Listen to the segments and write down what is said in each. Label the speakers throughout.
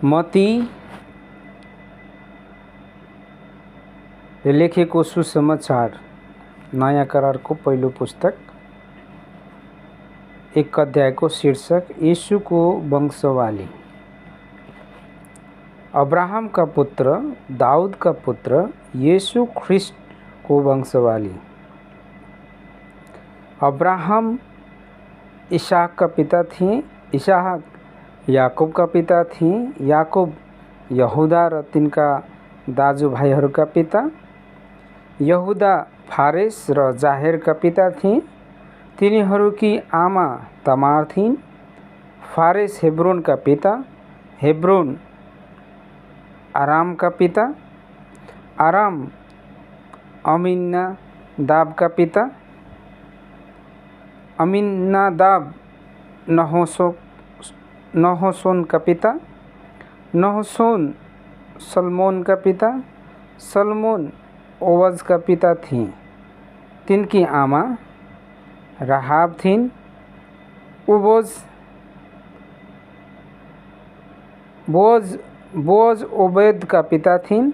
Speaker 1: मती लेखेको सुसमाचार नयाँ करारको पहिलो पुस्तक 1 अध्यायको शीर्षक यीशुको वंशवाली। अब्राहम का पुत्र, दाऊद का पुत्र, यीशु ख्रिस्ट को वंशवाली। अब्राहम इसहाक का पिता थिए, इसहाक याकूब का पिता थिए, याकूब यहुदा र तिनका दाजुभाइहरूका पिता, यहुदा फारेस र जाहेरका पिता थिए। तिनीहरूकी आमा तमार थिइन्। फारेस हेब्रोनका पिता, हेब्रोन आरामका पिता, आराम अम्मीनादाबका पिता, अम्मीनादाब नहशोनका पिता, नहशोन सल्मोनका पिता, सल्मोन ओबजका पिता थिए। तिनकी आमा राहाब थिइन्। बोअज ओबेदका पिता थिइन्।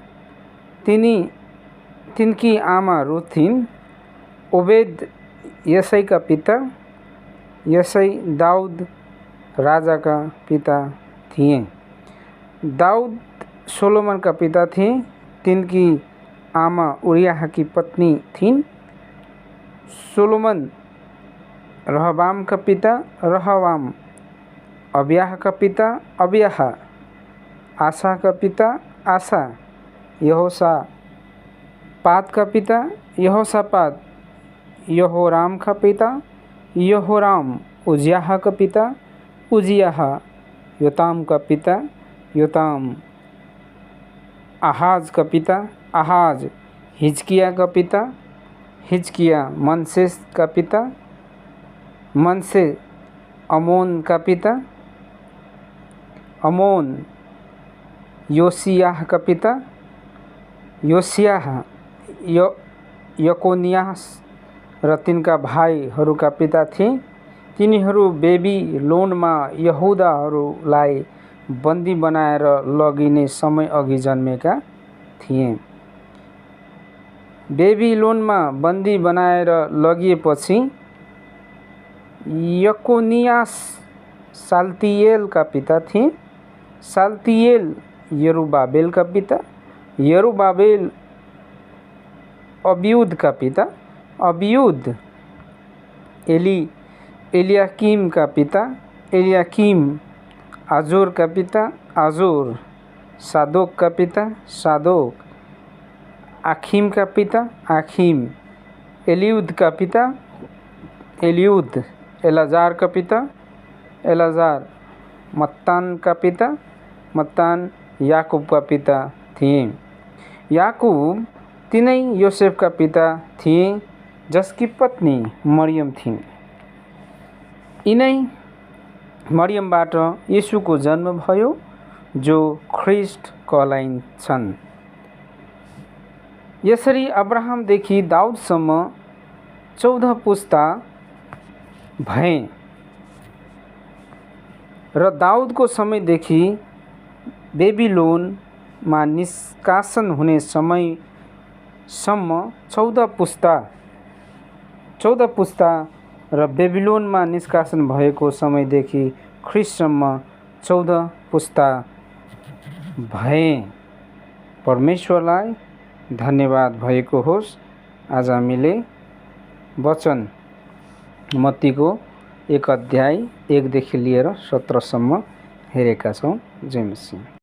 Speaker 1: तिनकी आमा रुथ थिइन्। ओबेद यसैका पिता, यसै दाऊद राजाका पिता थिए। दाऊद सोलोमनका पिता थिए। तिनकी आमा उरियाहकी पत्नी थिइन्। सोलोमन रहबामका पिता, रहबाम अबियाहका पिता, अबियाह आसाका पिता, आसा यहोसापातका पिता, यहोसापात यहोरामका पिता, यहोराम उजियाहका पिता, उजियाह योतामका पिता, योताम आहाजका पिता, आहाज हिजकियाका पिता, हिजकिया मनश्शेका पिता, मनश्शे अमोनका पिता, अमोन योसियाहका पिता, योसियाह यकोनियास र तिनका भाइहरूका पिता थिए। तिनीहरू बेबिलोनमा यहुदाहरूलाई बन्दी बनाएर लगिने समय अघि जन्मेका थिए। बेबिलोनमा बन्दी बनाएर लगिएपछि यकोनियास साल्तिएलका पिता थिए। साल्तिएल यरुबाबेलका पिता, यरुबाबेल अबियुदका पिता, अबियुद एलियाकीमका पिता, एलियाकीम आजोरका पिता, आजोर सादोकका पिता, सादोक आखिमका पिता, आखिम एलियुदका पिता, एलियुद एलाजारका पिता, एलाजार मत्तानका पिता, मत्तान याकूबका पिता थिए। याकूब तिनै योसेफका पिता थिए, जसकी पत्नी मरियम थिइन्। यिनै मरियमबाट येशूको जन्म भयो, जो ख्रिस्ट कहलाइन्छन्। यसरी अब्राहमदेखि दाऊदसम्म 14 पुस्ता भए र दाऊदको समयदेखि बेबिलोनमा निष्कासन हुने समयसम्म 14 पुस्ता र बेबिलोनमा निष्कासन भएको समयदेखि ख्रिस्टसम्म 14 पुस्ता भए। परमेश्वरलाई धन्यवाद भएको होस्। आज हामीले वचन मत्तीको 1 अध्याय 1 देखि लिएर 17 सम्म हेरेका छौँ। जय मसीह।